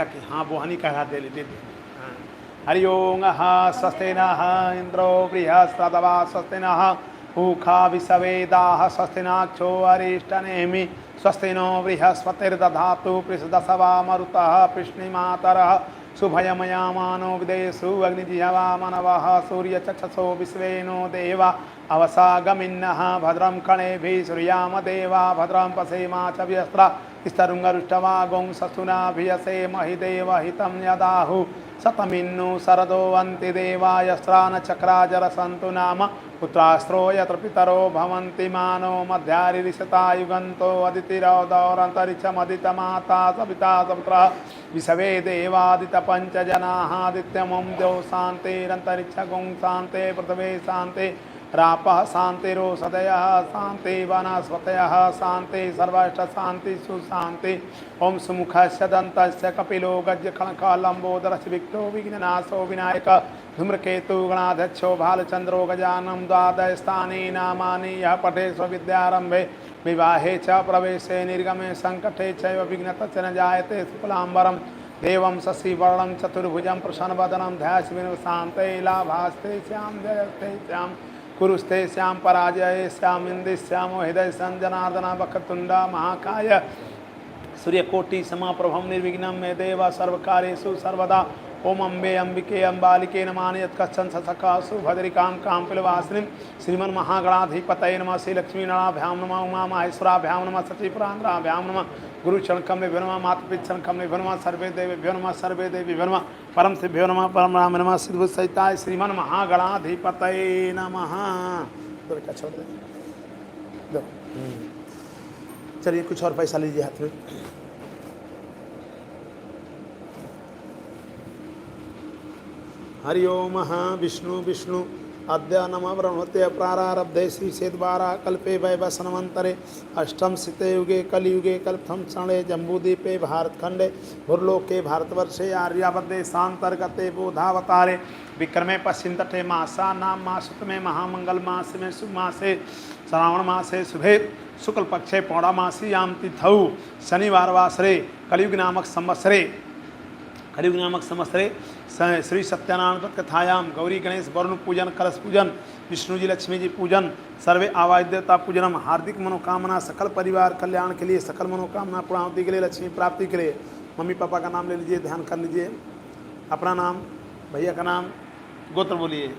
कि हाँ बोहनी कहा दे लेते हरि ओं स्वस्ति नः इंद्रो बृहस्पतवा स्वस्ति नः पूखा विश्ववेदाः स्वस्ति नाक्षो अरिष्टनेमि स्वस्ति नो बृहस्पतिर्दधातु पृषदशवा मरुतः पृश्निमातरः शुभयमयामानो विदेशु अग्निजिह्वा मनवः सूर्यचक्षसो विश्वेनो देवा अवसागमिन्नः भद्रं कणेभिः श्रूयाम देवा भद्रं पश्येमा च व्यस्त्रा स्तरुङ्गरुष्टवागुं ससुनाभियसे महिदेव हितं यदाहु शतमिन्नु शरदो अन्ति देवायस्त्रानचक्राजरसन्तु नाम पुत्रास्त्रो यत्र पितरो भवन्ति मानो मध्यारिरिषता युगन्तो अदितिरौदौरन्तरिक्षमदितमाता सविता सपुत्रः विश्वे देवादितपञ्चजनाः आदित्यमुं द्यौ शान्तिरन्तरिक्षगुं शान्ते पृथिवी शान्ति रापः शान्तिरोषधयः शान्ति वनस्पतयः शान्ति सर्वष्ट शान्ति सुशान्ति ओं सुमुखस्य दन्तस्य कपिलो गजखनकालम्बोदरस्य विक्तो विघ्ननाशो विनायक धूम्रकेतु गणाध्यक्षो भालचन्द्रो गजाननं द्वादशस्थानि नामानि यः पठे स्वविद्यारम्भे विवाहे च प्रवेशे निर्गमे सङ्कटे चैव विघ्नतस्य न जायते शुक्लाम्बरं देवं शशिवर्णं चतुर्भुजं प्रसन्नवदनं ध्यायेत् लाभास्ते श्याम जयस्ते श्याम कुरुस्ते श्याम पराजय श्याम इंदि श्यामो हृदय संजनार्दना वक्रतुंडा महाकाय सूर्यकोटि समाप्रभम निर्विघ्नं मे देव सर्वकार्येषु सर्वदा ओम अम्बे अंबिके अम्बालिके नमामि यत्कच्छन् ससखासु भद्रिकां काम्पिलवासिनीं श्रीमन्महागणाधिपतये नमः श्रीलक्ष्मीनाराभ्यां नमः उमामहेश्वराभ्यां नमः सचिप्रान्द्राभ्यां नमः गुरुचरणकमलेभ्यो नमः मातृपितृचरणकमलेभ्यो नमः सर्वे देवेभ्यो नमः परम सिभ्यो नमः परम राम नमः सिद्धसहिताय श्रीमन्महागणाधिपतये नमः। छोड़ दे दो। चलिए कुछ और पैसा लीजिए हाथ में। हरि ओम विष्णु विष्णु अद्य नम ब्रह्मत्य प्रारब्धे श्री सेद्वारा कल्पे वैवस्वन्तरे अष्टम सिते युगे कलियुगे कल्पथम चरणे जम्बूद्वीपे भारतखंडे भूर्लोके भारतवर्षे आर्यावर्ते शांतर्गते बोधावतारे विक्रमे पश्चिम तटे मासा नाम मासुत में महामंगल मास में शुभ मासे श्रावण मासे शुभे शुक्ल पक्षे पौर्णमासीयां तिथौ शनिवार वासरे कलियुग नामक संवत्सरे श्री सत्यानारायण कथायां गौरी गणेश वरुण पूजन कलश पूजन विष्णु जी लक्ष्मी जी पूजन सर्वे आवाज देवता पूजनम हार्दिक मनोकामना सकल परिवार कल्याण के लिए सकल मनोकामना पूर्णावती के लिए लक्ष्मी प्राप्ति के लिए मम्मी पापा का नाम ले लीजिए ध्यान कर लीजिए अपना नाम भैया का नाम गोत्र बोलिए।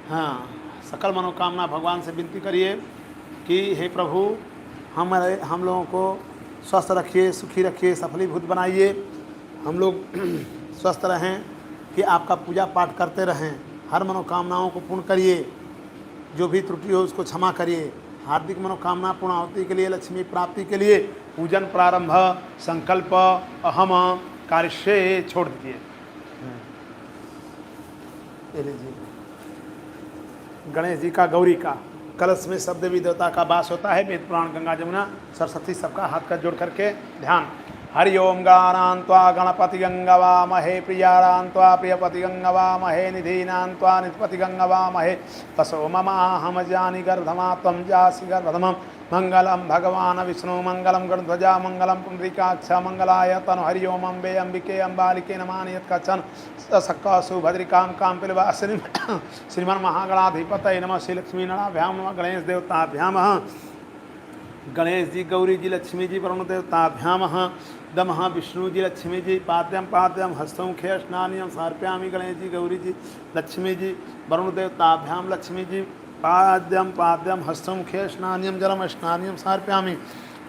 हाँ सकल मनोकामना भगवान से विनती करिए कि हे प्रभु हम लोगों को स्वस्थ रखिए सुखी रखिए सफलीभूत बनाइए हम लोग स्वस्थ रहें कि आपका पूजा पाठ करते रहें हर मनोकामनाओं को पूर्ण करिए जो भी त्रुटि हो उसको क्षमा करिए हार्दिक मनोकामना पूर्णाहुति के लिए लक्ष्मी प्राप्ति के लिए पूजन प्रारंभ संकल्प अहम कार्य छोड़ दीजिए। लीजिए गणेश जी का गौरी का कलश में सब देवी देवता का वास होता है। वेद पुराण गंगा जमुना सरस्वती सबका हाथ का जोड़ करके ध्यान। हरि ओम गानान्त्वा गणपति गंगवामहे प्रियारान्त्वा प्रियपति गंगवामहे निधीनान्त्वा निधिपति गंगवामहे तसो ममाहम जानि गर्भमा त्वं जासि गर्भधमं मंगलम भगवान विष्णु मंगलम गणध्वजा मंगलम पुंडरीकाक्ष मंगलाय तनु हरि ओम अम्बे अंबिके अम्बालिके नमामि यत्कच्छन् ससखासु भद्रिकां काम्पिलवासिनीं श्रीमन्महागणाधिपतये नमः श्रीलक्ष्मीनारायणाभ्यां नमः गणेश देवताभ्यां गणेश जी गौरी जी लक्ष्मी जी वरुण देवताभ्यां दमः विष्णु जी लक्ष्मी जी पाद्यम हस्तमुखे स्नानियम समर्पयामि गणेश जी गौरी जी लक्ष्मी जी वरुण देवताभ्यां लक्ष्मी जी पाद्यम हस्तमुखे स्नानियम जलम स्नानियम समर्पयामि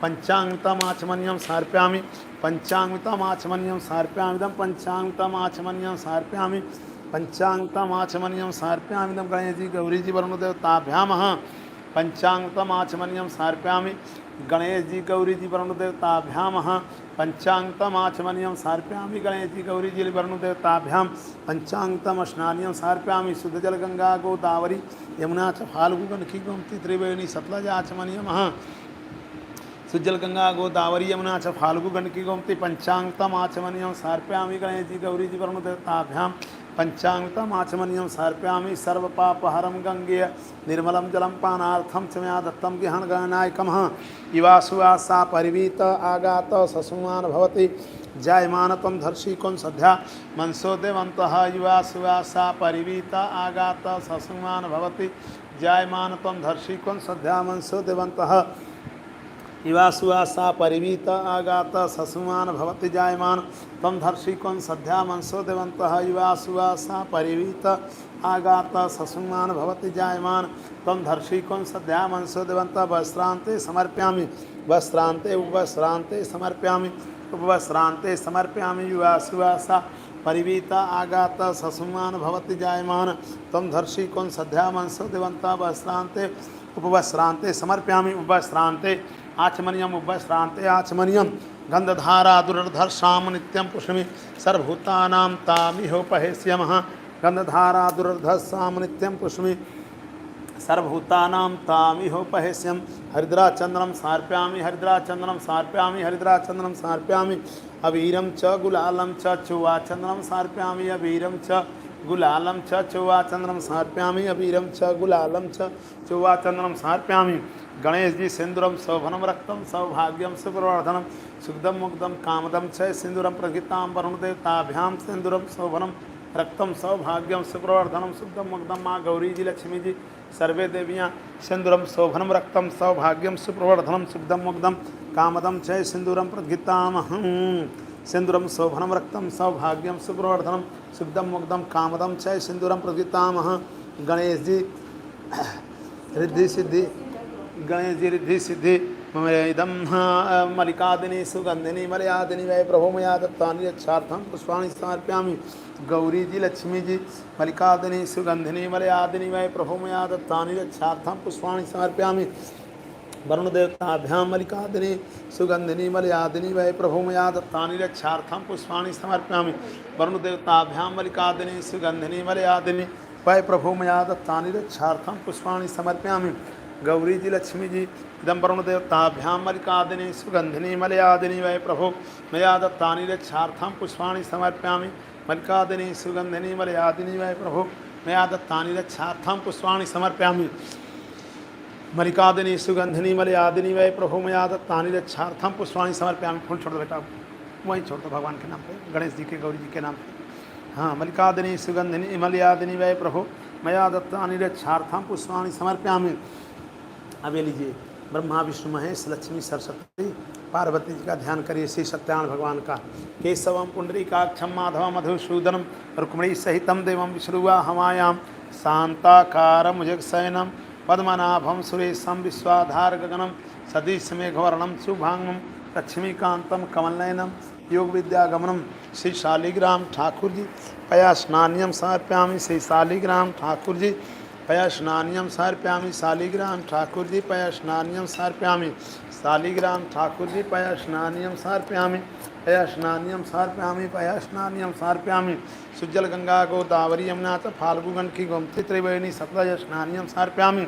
पंचांगतमाचमनियम समर्पयामि पंचांगतमाचमनियम समर्पयामि इदं पंचांगतमाचमनियम समर्पयामि पंचांगतमाचमनियम समर्पयामि इदं गणेश जी गौरी जी वरुण देवताभ्यां पंचांगतमाचमनियम समर्पयामि गणेश जी गौरी जी वरुण देवताभ्यां पंचांगतमाचमनियम समर्पयामि गणेश जी गौरी जी वरुण देवताभ्यां पंचांगतम स्नानियम समर्पयामि शुद्ध जल गंगा गोदावरी यमुना च फाल्गु गंडकी गोमती त्रिवेणी सतलज आचमनियम सुजल गंगा गोदावरी यमुना च फाल्गु गंडकी गोमती पंचांगतम आचमनियम समर्पयामि गणेश जी गौरी जी वरुण देवताभ्याम पंचांगतम आचमनियम समर्पयामि सर्वपापहरम गंगे निर्मलम जलम पानार्थम च मया दत्तम गृहण गणनायकम इवासुवासा परिवीत आगात ससुमान भवति जायमान तम धर्षि कौन सध्या मनसो देवंत युवासुवासा परिवीत आगात ससुमान भवति जायमान तम धर्षि कौन सध्या मनसो देवंत इवासुवासा परिवीत आगात ससुमान भवति जायमान तम धर्षि कौन सध्या मनसो देवंत युवासुवासा परिवीत आगात ससुमान भवति जायमान तम धर्षि कौन सध्या मनसो देवंत वस्त्रांते समर्पयामि वस्त्रांते उपवस्त्रांते समर्पयामि उपवस्त्रांते समर्पयामि युवासुवासा परिवीत आगात ससुमान भवति जायमान तम धर्षि कौन सध्या मनसो देवंत वस्त्रांते उपवस्त्रांते समर्पयामि उपवस्त्रांते आचमनियम उपवस्त्रांते आचमनियम गंधधारा दुर्धर्षाम नित्यम पुष्मि सर्वभूतानां तामिहोपहेस्यमः गंधधारा दुर्धर्षाम नित्यम पुष्मि सर्वभूतानां तामिहोपहेस्यम हरिद्राचंद्रम समर्पयामि हरिद्राचंद्रम समर्पयामि हरिद्राचंद्रम समर्पयामि अबीरम च गुलालम च चुवाचंद्रम समर्पयामि अबीरम च गुलालम च चुवाचंद्रम समर्पयामि अबीरम च गुलालम च चुवाचंद्रम समर्पयामि गणेश जी सिंदूरम शोभनम रक्तम सौभाग्यम सुप्रवर्धनम सुग्धम मुग्धम कामदम च सिंदूरम प्रगितां वरुण देवताभ्याम सिंदूरम शोभनम रक्तम सौभाग्यम सुप्रवर्धनम शुद्धम मुग्धम माँ गौरी जी लक्ष्मी जी सर्वे देवियाँ सिंदूरम शोभनम रक्तम सौभाग्यम सुप्रवर्धनम शुद्धम मुग्धम कामदम च सिंदूरम प्रगितामहं सिंदूरम शोभनम रक्तम सौभाग्यम सुप्रवर्धनम शुद्धम मुग्धम कामदम च सिंदूरम प्रगितामहं गणेश जी रिद्धि सिद्धि गणेश जी रिद्धि सिद्धि इदम मलिकादिनी सुगंधिनी मलयादिनी वै प्रभो मया दत्तानि यच्छार्थं पुष्पाणि समर्पयामि गौरी जी लक्ष्मी जी मलिकादिनी सुगंधिनी मलयादिनी वै प्रभो मया दत्तानि यच्छार्थं पुष्पाणि समर्पयामि वरुण देवताभ्यां मलिकादिनी सुगंधिनी मलयादिनी वै प्रभो मया दत्तानि यच्छार्थं पुष्पाणि समर्पयामि वरुण देवताभ्यां मलिकादिनी सुगंधिनी मलयादिनी वै प्रभो मया दत्तानि यच्छार्थं पुष्पाणि समर्पयामि गौरी जी लक्ष्मी जी इदं वरुण देवताभ्यां मलिकादिनी सुगंधिनी मलयादिनी वै प्रभो मया दत्तानि यच्छार्थं पुष्पाणि समर्पयामि मलिकादिनी सुगंधिनी मलयादिनी वै प्रभो मया दत्तानि यच्छार्थं पुष्पाणि समर्पयामि मलिकादिनी सुगंधिनी मलयादिनी वै प्रभो मया दत्तानि यच्छार्थं पुष्पाणि समर्पयामि। फूल छोड़ दो बेटा, वहीं छोड़ दो भगवान के नाम पे, गणेश जी के गौरी जी के नाम पे। हाँ, मलिकादिनी सुगंधिनी मलयादिनी वै प्रभो मया दत्तानि यच्छार्थं पुष्पाणि समर्पयामि। अब ये लीजिए, ब्रह्मा विष्णु महेश लक्ष्मी सरस्वती पार्वती जी का ध्यान करिए। श्री सत्यानंद भगवान का केशवम पुंडरीकाक्षम माधवम मधुसूदनम रुक्मिणी सहितम देवम विष्णुवा हमायाम शांताकारम जगशयनम पद्मनाभम सुरेशम विश्वाधार गगनम सदीश मेघवर्णम शुभांगम लक्ष्मीकांतम कमलनयनम योग विद्यागमनम श्री शालिग्राम ठाकुर जी पया स्नान्यम समर्पयामि। श्री शालिग्राम ठाकुर जी पया स्नान्यम समर्पयामि। शालिग्राम ठाकुर जी पया स्नान्यम समर्पयामि। शालिग्राम ठाकुर जी पया स्नान्यम समर्पयामि। पया स्नान्यम समर्पयामि। पया स्नान्यम समर्पयामि। सुजल गंगा गोदावरी यमुना च फाल्गु गंडकी गोमती त्रिवेणी सतलज स्नान्यम समर्पयामि।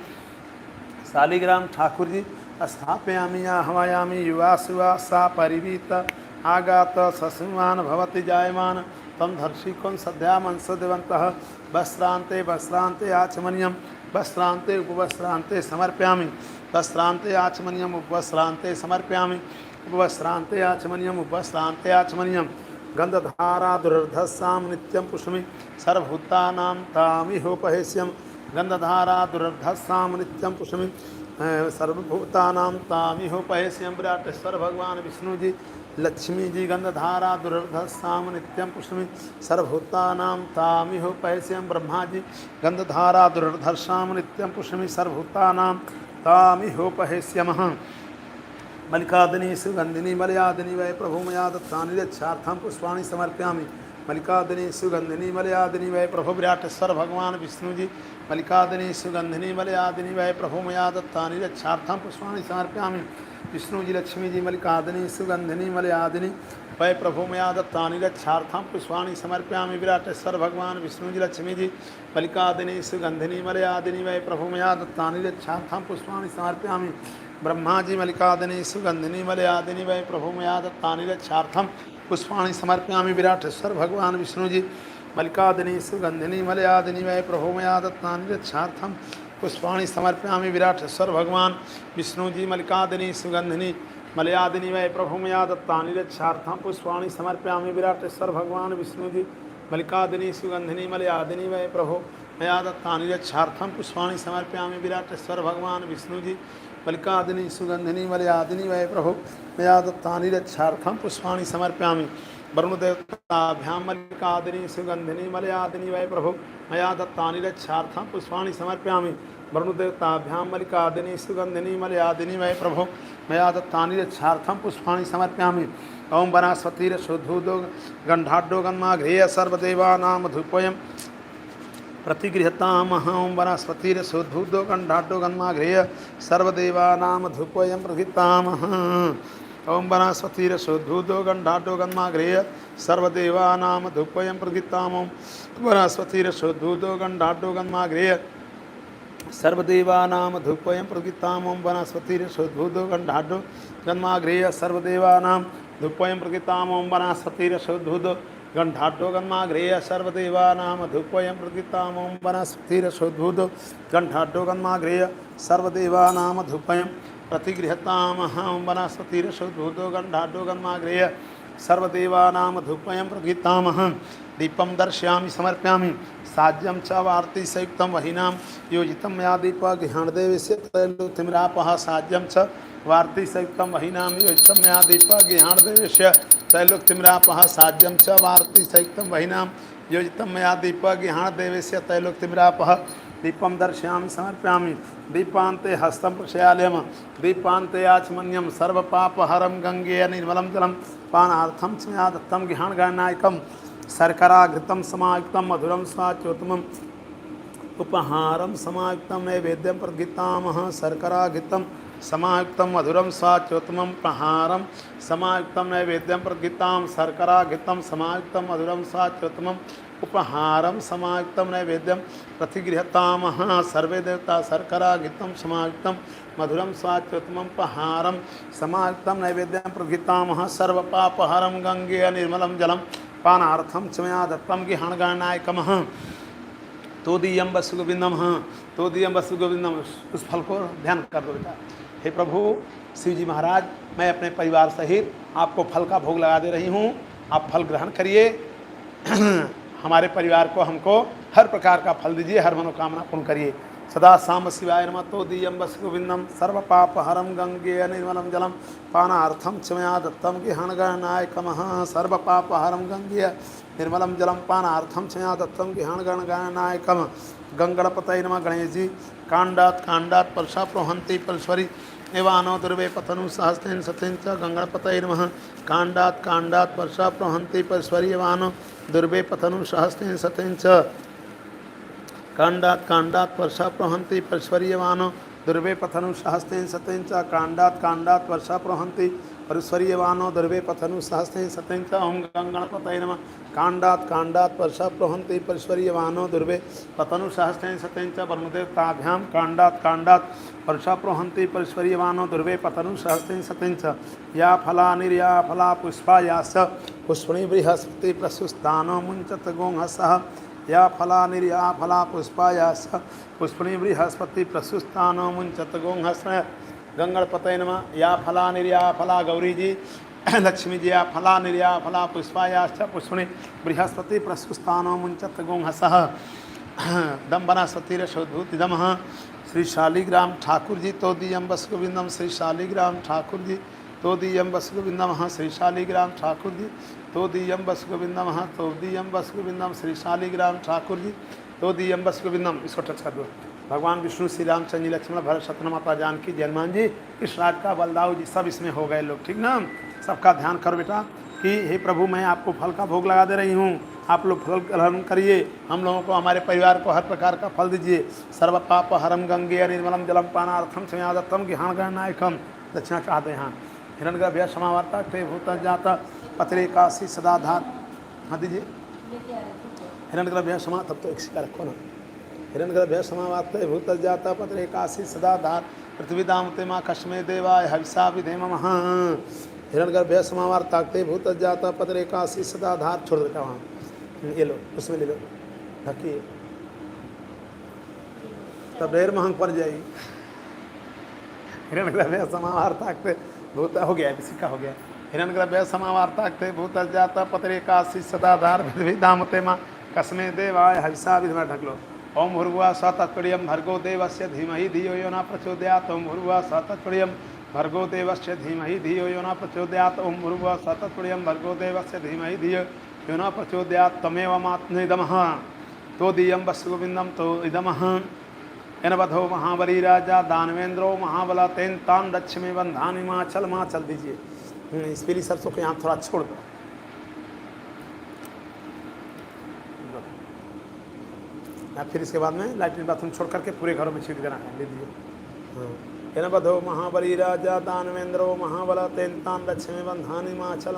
शालिग्राम ठाकुर जी स्थापयामि आह्वयामि। युवासुवासा परिवीत आगात ससुमान भवति जायमान तम धर्षि कौन सद्या मनसो देवंतः वस्त्रांते वस्त्रांते आचमनियम वस्त्रांते उपवस्त्रांते समर्पयामि। वस्त्रांते आचमनियम उपवस्त्रांते समर्पयामि। उपवस्त्रांते आचमनियम उपवस्त्रांते आचमनियम गंधधारा दुर्धस्साम नित्यम पुष्मि सर्वभूतानां तामिहोपहेस्यम। गंधधारा दुर्धस्साम नित्यम पुष्मि सर्वभूतानां तामिहोपहेस्यम। विराटेश्वर भगवान विष्णु जी लक्ष्मी जी गंधधारा दुर्धस्साम नित्यम पुष्मि सर्वभूतानां तामिहोपहेस्यम। ब्रह्मा जी गंधधारा दुर्धर्षाम नित्यम पुष्मि सर्वभूतानां तामिहोपहेस्यमः। मलिकादिनी सुगंधिनी मलयादिनी वै प्रभो मया दत्तानि यच्छार्थं पुष्पाणि समर्पयामि। मलिकादिनी सुगंधिनी मलयादिनी वै प्रभो विराटेश्वर भगवान विष्णु जी मलिकादिनी सुगंधिनी मलयादिनी वै प्रभो मया दत्तानि यच्छार्थं पुष्पाणि समर्पयामि। विष्णु जी लक्ष्मी जी मलिकादिनी सुगंधिनी मलयादिनी वै प्रभो मया दत्तानि यच्छार्थं पुष्पाणि समर्पयामि। विराटेश्वर भगवान विष्णु जी लक्ष्मी जी मलिकादिनी सुगंधिनी मलयादिनी वै प्रभो मया दत्तानि यच्छार्थं पुष्पाणि समर्पयामि। ब्रह्माजी मल्लिकादिनी सुगंधिनी मलयादिनी वै प्रभु मया दत्तानि रक्षार्थम पुष्पाणि समर्पयामि विराटेश्वर भगवान विष्णु जी मल्लिकादिनी सुगंधिनी मलयादिनी वै प्रभु मया दत्तानि रक्षार्थम पुष्पाणि समर्पयामि विराटेश्वर भगवान विष्णु जी मल्लिकादिनी सुगंधिनी मलयादिनी वै प्रभु मया दत्तानि रक्षार्थम पुष्पाणि समर्पयामि विराटेश्वर भगवान विष्णु जी मल्लिकादिनी सुगंधिनी मलयादिनी वै प्रभु मया दत्तानि रक्षार्थम पुष्पाणि समर्पयामि विराटेश्वर भगवान विष्णु जी मल्लिकादिनी सुगंधिनी मलयादिनी वै प्रभु मया दत्तानि रक्षार्थम पुष्पाणि समर्पयामि वरुणदेवताभ्यां मल्लिकादिनी सुगंधिनी मलयादिनी वै प्रभु मया दत्तानि रक्षार्थम पुष्पाणि समर्पयामि वरुणदेवताभ्यां मल्लिकादिनी सुगंधिनी मलयादिनी वै प्रभु मया दत्तानि रक्षार्थम पुष्पाणि समर्पयामि ओम वनस्पतिरशोद्धूतो गंधाढ्यो गन्माघ्रेय सर्वदेवानां धूपोऽयं प्रतिगृहताम ओम वनस्पतिरशोद्धूतो गंधाढ्यो गन्माघ्रेय सर्वदेवानां धूपोऽयं प्रतिगृहताम ओम वनस्पतिरशोद्धूतो गंधाढ्यो गन्माघ्रेय सर्वदेवानां धूपोऽयं प्रतिगृहताम ओम वनस्पतिरशोद्धूतो गंधाढ्यो गन्माघ्रेय सर्वदेवानां धूपोऽयं प्रतिगृहताम ओम वनस्पतिरशोद्धूतो गंधाढ्यो गन्माघ्रेय सर्वदेवानां धूपोऽयं प्रतिगृहताम ओम वनस्पतिरशोद्धूतो गंधाढ्यो गन्माघ्रेय सर्वदेवानां धूपोऽयं प्रतिगृहताम ओम वनस्पतिरशोद्धूतो गंधाढ्यो गन्माघ्रेय सर्वदेवानां धूपोऽयं प्रतिगृहताम ओम वनस्पतिरशोद्धूतो गंधाढ्यो गन्माघ्रेय सर्वदेवानां धूपोऽयं प्रतिगृहताम दीपं दर्शयामि समर्पयामि साज्यं च वार्ति संयुक्तं वहिनां योजितं मया दीप गृहाणदेवस्य तैलोक्तिमिरापः साज्यं च वार्ति संयुक्तं वहिनां योजितं मया दीप गृहाणदेवस्य तैलोक्तिमिरापः साज्यं च वार्ति संयुक्तं वहिनां योजितं मया दीप गृहाणदेवस्य तैलोक्तिमिरापः दीपं दर्शयामि समर्पयामि दीपान्ते हस्तं प्रक्षालयम दीपान्ते आचमन्यं सर्वपापहरं गंगे निर्मलं जलं पानार्थं च मया दत्तं गृहाणगणनायकं शर्कराघृतं समायुक्तं मधुरं स्वाच्योत्तमम् उपहारं समायुक्तं नैवेद्यं प्रतिगृह्णामः शर्कराघृतं समायुक्तं मधुरं स्वाच्योत्तमम् उपहारं समायुक्तं नैवेद्यं प्रतिगृह्णामः शर्कराघृतं समायुक्तं मधुरं स्वाच्योत्तमम् उपहारं समायुक्तं नैवेद्यं प्रतिगृह्णामः सर्वे देवता शर्कराघृतं समायुक्तं मधुरं स्वाच्योत्तमम् उपहारं समायुक्तं नैवेद्यं प्रतिगृह्णामः सर्वपापहरं गंगे निर्मलं जलं पानार्थं च मया दत्तं गृहाणगणनायकम् तोदीयं वसुगोविंदम तोदीयं वसुगोविंदम। उस फल को ध्यान कर दो बेटा। हे प्रभु शिव जी महाराज, मैं अपने परिवार सहित आपको फल का भोग लगा दे रही हूँ, आप फल ग्रहण करिए। हमारे परिवार को हमको हर प्रकार का फल दीजिए, हर मनोकामना पूर्ण करिए। सदा साम शिवाय नमः। तोदीयं वसुगोविंदम सर्वपापहरं गंगे निर्मलं जलं पानार्थं च मया दत्तं गृहाणगणनायकमः सर्वपापहरं गंगे निर्मलं जलं पानार्थं च मया दत्तं गृहाणगणनायकम्। गंगणपतये नमः। गणेश जी कांडात परशा प्रोहन्ति परश्वरी एवानो दुर्वे पतनु सहस्तेन सतेन च गंगणपतये नमः। कांडात परशा प्रोहन्ति परश्वरी एवानो दुर्वे पतनु सहस्तेन सतेन च कांडात परशा प्रोहन्ति परश्वर्यमानो दुर्वे पथनु सहस्तेन सतेन च कांडात परशा प्रोहन्ति परश्वर्यमानो दुर्वे पथनु सहस्तेन सतेन च। ओम गंगणपतये नमः। कांडात परशा प्रोहन्ति परश्वर्यमानो दुर्वे पथनु सहस्तेन सतेन च। ब्रह्मदेवताभ्यां कांडात परशा प्रोहन्ति परश्वर्यमानो दुर्वे पथनु सहस्तेन सतेन च। या फला पुष्पा यास पुष्पणि बृहस्पति प्रसुस्तानो मुञ्चत गोंहसः। या फला पुष्पायास पुष्पणि बृहस्पति प्रसुस्तानो मुञ्चत गोंहस। गंगणपतये नमः। या फला गौरी जी लक्ष्मी जी या फला पुष्पायाश्च पुष्पणि बृहस्पति प्रसुस्तानो मुञ्चत गोंहसः। दम वनस्पतिरशोद्धूतिदमः। श्री शालिग्राम ठाकुर जी तोदीयं वसुगोविंदम। श्री शालिग्राम ठाकुर जी तोदीयं वसुगोविंदम। श्री शालिग्राम ठाकुर जी तोदीयं वसुगोविंदम। तोदीयं वसुगोविंदम। श्री शालिग्राम ठाकुर जी तोदीयं वसुगोविंदम। इसको टच कर दो। भगवान विष्णु श्री रामचंद्र जी लक्ष्मण भरत शत्रुघ्न माता जानकी हनुमान जी कृष्णराज का बलदाऊ जी सब इसमें हो गए लोग, ठीक ना। सबका ध्यान करो बेटा कि हे प्रभु मैं आपको फल का भोग लगा दे रही हूँ, आप लोग फल ग्रहण करिए। हम लोगों को हमारे परिवार को हर प्रकार का फल दीजिए। सर्व पाप हरम गंगे निर्मलम जलम पानार्थम च मया दत्तं गृहाणगणनायकम्। दक्षिणा चाहते हैं हिरण्यगर्भस्य समावर्ता ते भूत जाता पत्रे काशी सदाधार। हाँ दीजिए। हिरण्यगर्भस्य तब तो एक सिक्का रखो ना। हिरण्यगर्भस्य समावर्ता भूत जाता पत्रे काशी सदाधार पृथ्वी दामते माँ कश्मे देवाय हविषा विधे मम। हिरण्यगर्भ समावार ताकते भूत जाता पतरे काशी सदाधार। छोड़ देता वहाँ, ये लो उसमें ले लो, ढकिए तब ढेर महंग पड़ जाएगी। हिरण्यगर्भ समावार ताकते भूत हो गया, किसी का हो गया। हिरण्यगर्भ समावार ताकते भूत जाता पतरे काशी सदाधार पृथ्वी दामते माँ कस्मे देवाय हविषा विधे ढक लो। ओम भूर्भुवः स्वः तत्पुरुषं भर्गो देवस्य धीमहि धियो यो न प्रचोदयात्। ओम भूर्भुवः स्वः तत्पुरुषं भर्गो देवस्य धीमहि धियो यो न प्रचोदयात्। ओम भूर्भुवः स्वः तत्पुरुषं भर्गो देवस्य धीमहि धियो यो न प्रचोदयात्। तमेव मात्मेदमः तो दीयं वस्तु गोविंदम तो इदमः। एनवधो महाबली राजा दानवेंद्रो महाबला तेन तान दक्ष में बंधानी माँ चल दीजिए। इस पीली सरसों को यहाँ थोड़ा छोड़ दो। फिर इसके बाद में लैट्रिन बाथरूम छोड़ करके पूरे घरों में छीट देना है, ले दीजिए। एनवधो महाबली राजा दानवेंद्रो महाबला तेन तान दक्ष में बंधानी माँ चल।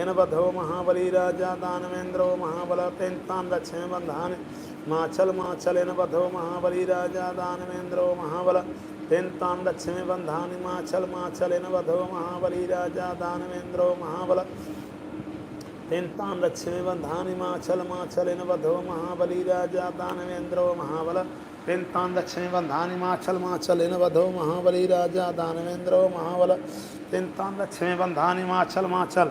एनवधो महाबली राजा दानवेंद्रो महाबला तेन तान दक्ष में बंधानी माँ चल। एनवधो महाबली राजा दानवेंद्रो महाबला तेन तान दक्ष में बंधानी माँ चल। एनवधो महाबली राजा दानवेंद्रो महाबला तेन तान दक्ष में बंधानी माँ चल। एनवधो महाबली राजा दानवेंद्रो महाबला तेन तान दक्ष में बंधानी माँ चल। एनवधो महाबली राजा दानवेंद्रो महाबला तेन तान दक्ष में बंधानी माँ चल।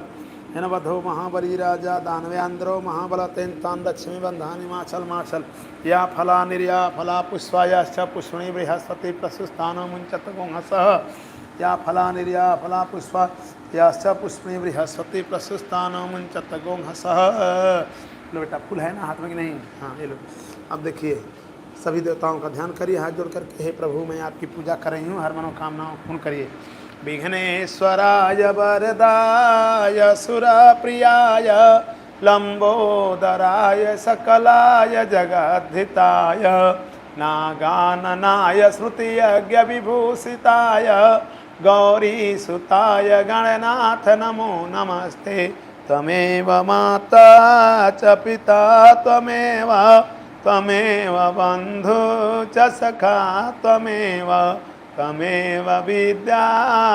एनवधो महाबली राजा दानवेंद्रो महाबला तेन तान दक्ष में बंधानी माँ चल। या फला निर्या फला पुष्पायाश्च पुष्पणी बृहस्पति प्रसुस्थानो मुंचत गोंहसः। या फला निर्या फला पुष्पा याश्च पुष्पणी बृहस्पति प्रसुस्थानो मुंचत गोंहसः। लो बेटा, फूल है ना हाथ में कि नहीं? हाँ ले लो। अब देखिए, सभी देवताओं का ध्यान करिए, हाथ जोड़ करके हे प्रभु मैं आपकी पूजा कर रही हूँ, हर मनोकामनाओं पूर्ण करिए। विघ्नेश्वराय वरदाय सुरप्रियाय लंबोदराय सकलाय जगद्धिताय नागाननाय श्रुतियज्ञ विभूषिताय गौरीसुताय गणनाथ नमो नमस्ते। त्वमेव माता च पिता त्वमेव बंधु च सखा त्वमेव विद्या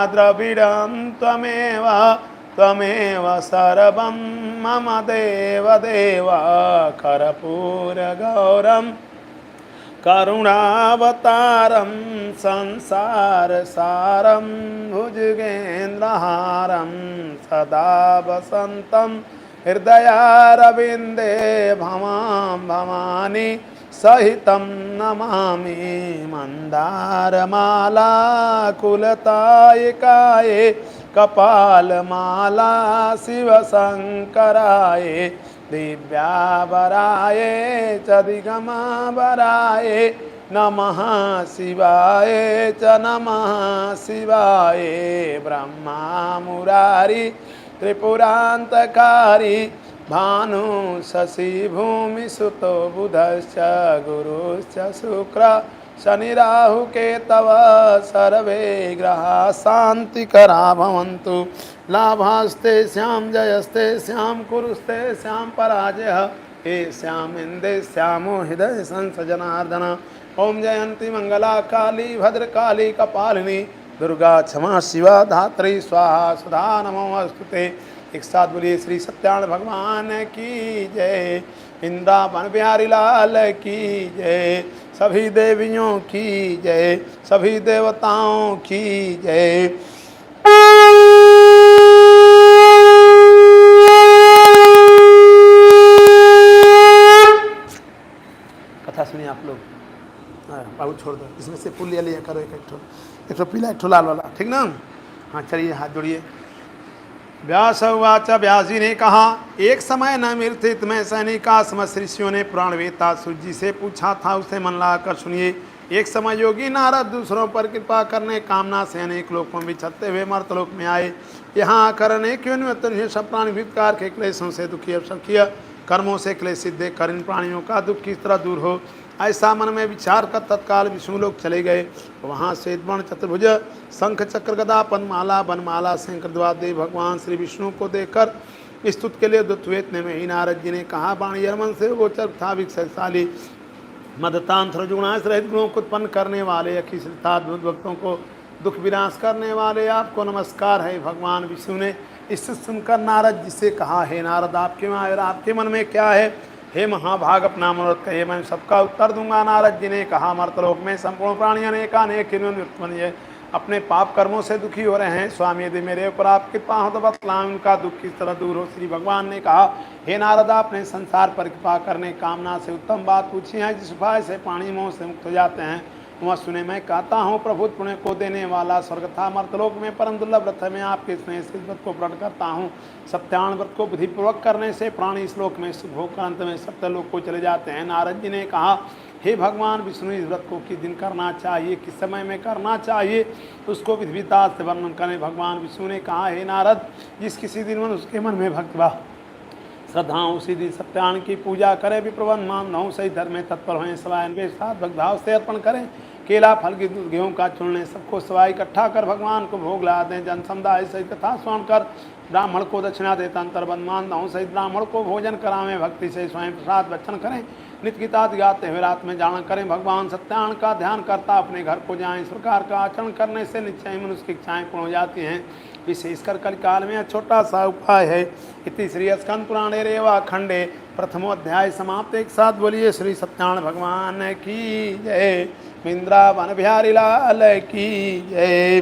द्रविडं त्वमेव सर्वं मम देव कर्पूरगौरं करुणावतारं संसारसारं भुजगेन्द्रहारं सदा वसन्तं हृदयारविन्दे भवानी सहितं नमामि। मंदारमाला कुलतायिकाय कपालमाला शिवशंकराय दिव्यावराय च दिगमावराय नमः शिवाय च नमः शिवाय। ब्रह्मा मुरारी त्रिपुरान्तकारी भानु शशि भूमि सुतो बुधश्च गुरुश्च शुक्र शनि राहु केतव सर्वे ग्रहा शांतिकरा भवन्तु। लाभास्ते श्याम जयस्ते श्याम कुरुस्ते श्याम पराजय हे श्याम इंदे श्यामो हृदय संस जनार्दन। ओम जयंती मंगला काली भद्रकाली कपालिनी दुर्गा क्षमा शिवा धात्री स्वाहा सुधा नमोस्तुते। एक साथ बोलिए श्री सत्यानंद भगवान की जय, वृंदावन बिहारी लाल की जय, सभी देवियों की जय, सभी देवताओं की जय। कथा सुनिए आप लोग। बाबू छोड़ दो, इसमें से फूल लिया करो, एक ठो पीला एक ठो लाल वाला, ठीक ना? हाँ चलिए हाथ जोड़िए। व्यास उवाच, व्यास जी ने कहा, एक समय न मिलते में सैनिका समस्त ऋषियों ने पुराण वेता सूर्य जी से पूछा था, उसे मन लगाकर सुनिए। एक समय योगी नारद दूसरों पर कृपा करने कामना से अनेक लोकों में विचरते हुए मर्तलोक में आए। यहाँ आकर अनेक योनियों सब प्राणी विकार के क्लेशों से दुखी अवसर किया। कर्मों से क्लेशित देख कर इन प्राणियों का दुख किस तरह दूर हो, ऐसा मन में विचार कर तत्काल विष्णु लोग चले गए। वहाँ श्वेतवर्ण चतुर्भुज शंख चक्र गदा पद्माला बनमाला शंकर द्वादेव भगवान श्री विष्णु को देखकर स्तुत के लिए दुत्वेत ने में ही नारद जी ने कहा, वाणी यमन से गोचर था विक्षशाली मदतांतर जुगुणाश रहित गुणों को उत्पन्न करने वाले अखिलताद भक्तों को दुख विनाश करने वाले आपको नमस्कार है। भगवान विष्णु ने इससे सुनकर नारद जी से कहा, हे नारद आपके और आपके मन में क्या है? हे महाभाग अपना मनोरथ कहिए, मैं सबका उत्तर दूंगा। नारद जी ने कहा, मर्तलोक में संपूर्ण प्राणी अनेकानेक उत्पन्न अपने पाप कर्मों से दुखी हो रहे हैं। स्वामी यदि मेरे ऊपर आप कृपा हो तो बतलाएं उनका दुख किस तरह दूर हो। श्री भगवान ने कहा, हे नारद आपने संसार पर कृपा करने कामना से उत्तम बात पूछी है। जिस उपाय से प्राणी मोह से मुक्त हो जाते हैं वह सुने। मैं कहता हूँ, प्रभु पुण्य को देने वाला स्वर्ग तथा मर्तलोक में परम दुर्लभ व्रत है। मैं आपके स्नेह से इस व्रत को प्रकट करता हूँ। सत्यान व्रत को बुद्धिपूर्वक करने से प्राणी इस लोक में सुख भोग कर अंत में सत्यलोक को चले जाते हैं। नारद जी ने कहा, हे भगवान विष्णु इस व्रत को किस दिन करना चाहिए, किस समय में करना चाहिए, उसको विधिविता से वर्णन करें। भगवान विष्णु ने कहा, हे नारद जिस किसी दिन मन उसके मन में भक्तिभाव श्रद्धा उसी दिन सत्यान की पूजा करें। विप्रवन मान सही धर्म में तत्पर हुए सवायन के साथ भक्तिभाव से अर्पण करें। केला फल की दूध गेहूँ का चुनने सबको सवाई इकट्ठा कर भगवान को भोग ला दें। जन समुदाय सहित कथा सुन कर ब्राह्मण को दक्षिणा देता अंतर्बंधमान दाऊँ सहित ब्राह्मण को भोजन करावें। भक्ति से स्वयं प्रसाद बच्चन करें। नित्य गीतात गाते हुए रात में जाना करें। भगवान सत्यान का ध्यान करता अपने घर को जाएं। इस प्रकार का आचरण करने से निश्चय मनुष्य की इच्छाएं पूर्ण हो जाती हैं। विशेषकर कलिकाल में छोटा सा उपाय है। इति श्री स्कंद पुराणे रेवा खंडे प्रथमोध्याय समाप्त। एक साथ बोलिए श्री सत्यान भगवान की जय। वृंदावन बिहारी लाल की जय।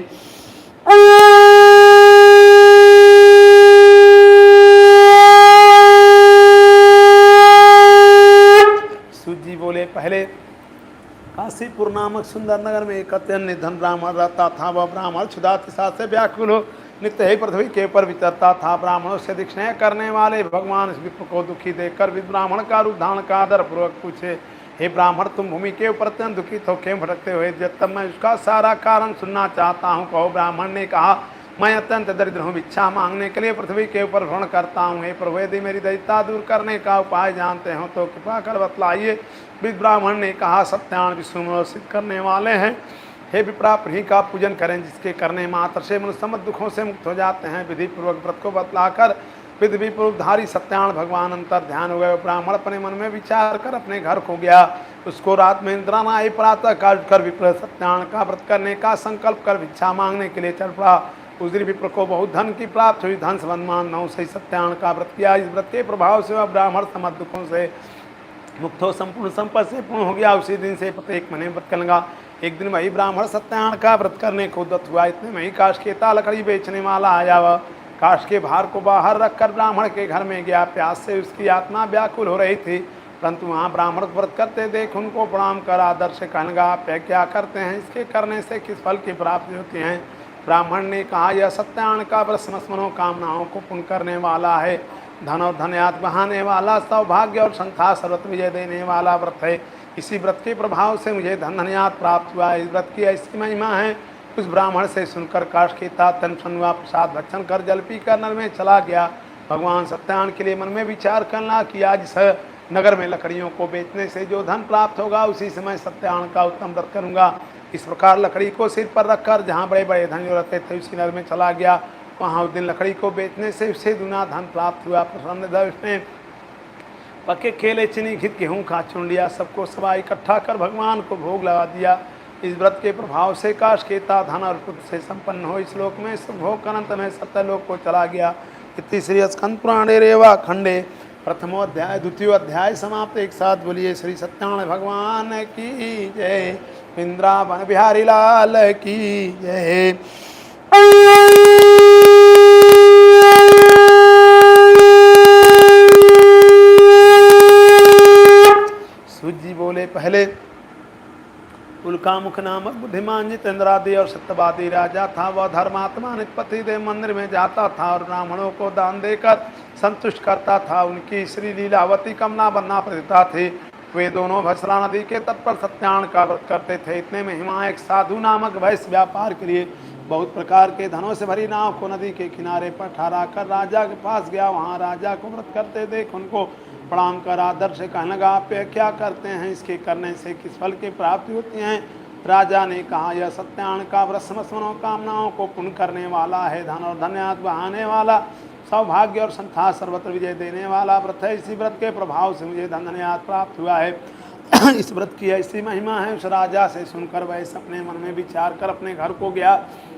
सूजी बोले, पहले काशीपुर नामक सुंदर नगर में एक अत्यंत निधन ब्राह्मण रहता था। वह ब्राह्मण क्षुधातिशा से व्याकुल हो नित्य ही पृथ्वी के ऊपर विचरता था। ब्राह्मणों से अधिक स्नेह करने वाले भगवान इस विप्र को दुखी देखकर ब्राह्मण का रूप धारण का आदर पूर्वक पूछे, हे ब्राह्मण तुम भूमि के ऊपर अत्यंत दुखित हो क्यों भटकते हुए? तब मैं उसका सारा कारण सुनना चाहता हूँ, कहो। ब्राह्मण ने कहा, मैं अत्यंत दरिद्र हूँ, भिक्षा मांगने के लिए पृथ्वी के ऊपर भ्रमण करता हूँ। हे प्रभु यदि मेरी दरिद्रता दूर करने का उपाय जानते हो तो कृपा कर बतलाइए। ब्राह्मण ने कहा, सत्यान विष्णु सिद्ध करने वाले हैं। हे विप्रा प्री का पूजन करें जिसके करने मात्र से मनुष्य समस्त दुखों से मुक्त हो जाते हैं। विधि पूर्वक व्रत को बतलाकर विधि पूर्वधारी सत्यान भगवान अंतर ध्यान हो गए। ब्राह्मण अपने मन में विचार कर अपने घर को गया। उसको रात में इंद्रा न आई। प्रातः काल कर विप्र सत्यान का व्रत करने का संकल्प कर भिक्षा मांगने के लिए चल पड़ा। उस दिन विप्र को बहुत धन की प्राप्त हुई। धन संबंधमान नौ सही सत्यान का व्रत किया। इस व्रत के प्रभाव से वह ब्राह्मण समस्त दुखों से मुक्त हो संपूर्ण संपत्ति से पूर्ण हो गया। उसी दिन से प्रत्येक महीने व्रत करने लगा। एक दिन वही ब्राह्मण सत्यान का व्रत करने को उद्यत हुआ। इतने में ही काश के लकड़ी बेचने वाला आया। वह काश के भार को बाहर रखकर ब्राह्मण के घर में गया। प्यास से उसकी आत्मा व्याकुल हो रही थी, परंतु वहाँ ब्राह्मण व्रत करते देख उनको प्रणाम कर आदर से कहने लगा, आप क्या करते हैं? इसके करने से किस फल की प्राप्ति होती है? ब्राह्मण ने कहा, यह सत्यान का व्रत समस्त मनोकामनाओं को पूर्ण करने वाला है। धन और धन्यात बहाने वाला, सौभाग्य और संख्या सर्वत्र विजय देने वाला व्रत है। इसी व्रत के प्रभाव से मुझे धन धन्यात प्राप्त हुआ। इस व्रत की ऐसी महिमा है। उस ब्राह्मण से सुनकर काशकेता तन हुआ, प्रसाद भक्षण कर जल पी कर नर में चला गया। भगवान सत्यान के लिए मन में विचार करना कि आज इस नगर में लकड़ियों को बेचने से जो धन प्राप्त होगा उसी समय सत्यान का उत्तम व्रत करूंगा। इस प्रकार लकड़ी को सिर पर रखकर जहाँ बड़े बड़े धन रहते थे उसी नगर में चला गया। वहाँ उस दिन लकड़ी को बेचने से उससे दुना धन प्राप्त हुआ। प्रसन्न था उसने पके केले चीनी घित गेहूँ का चुन लिया। सबको सवा इकट्ठा कर भगवान को भोग लगा दिया। इस व्रत के प्रभाव से काशकेता धन और पुत्र से संपन्न हो इस लोक में सुख भोग कर अंत में सत्यलोक को चला गया। इति श्री स्कंद पुराणे रेवा खंडे प्रथमोध्याय द्वितीय अध्याय समाप्त। एक साथ बोलिए श्री सत्यान भगवान की जय। वृंदावन बिहारी लाल की जय। सूजी बोले, पहले उल्कामुख नामक बुद्धिमान जितेंद्रादि और सत्यवादी राजा था। वह धर्मात्मा नित्पति देव मंदिर में जाता था और ब्राह्मणों को दान देकर संतुष्ट करता था। उनकी श्री लीलावती कमला बन्ना प्रतिता थी। वे दोनों भसरा नदी के तट पर सत्यान का व्रत करते थे। इतने में हिमा एक साधु नामक वैश्य व्यापार के लिए बहुत प्रकार के धनों से भरी नाव को नदी के किनारे पर ठहरा कर राजा के पास गया। वहाँ राजा को व्रत करते देख उनको प्रणाम कर आदर से कहने लगा, आप क्या करते हैं? इसके करने से किस फल की प्राप्ति होती है? राजा ने कहा, यह सत्यान का व्रत समस्त मनोकामनाओं को पूर्ण करने वाला है। धन और धन्यात बहाने वाला, सौभाग्य और संख्या सर्वत्र विजय देने वाला व्रत है। इसी व्रत के प्रभाव से मुझे धन धन्यात प्राप्त हुआ है। इस व्रत की ऐसी महिमा है। उस राजा से सुनकर वैश्य अपने मन में विचार कर अपने घर को गया।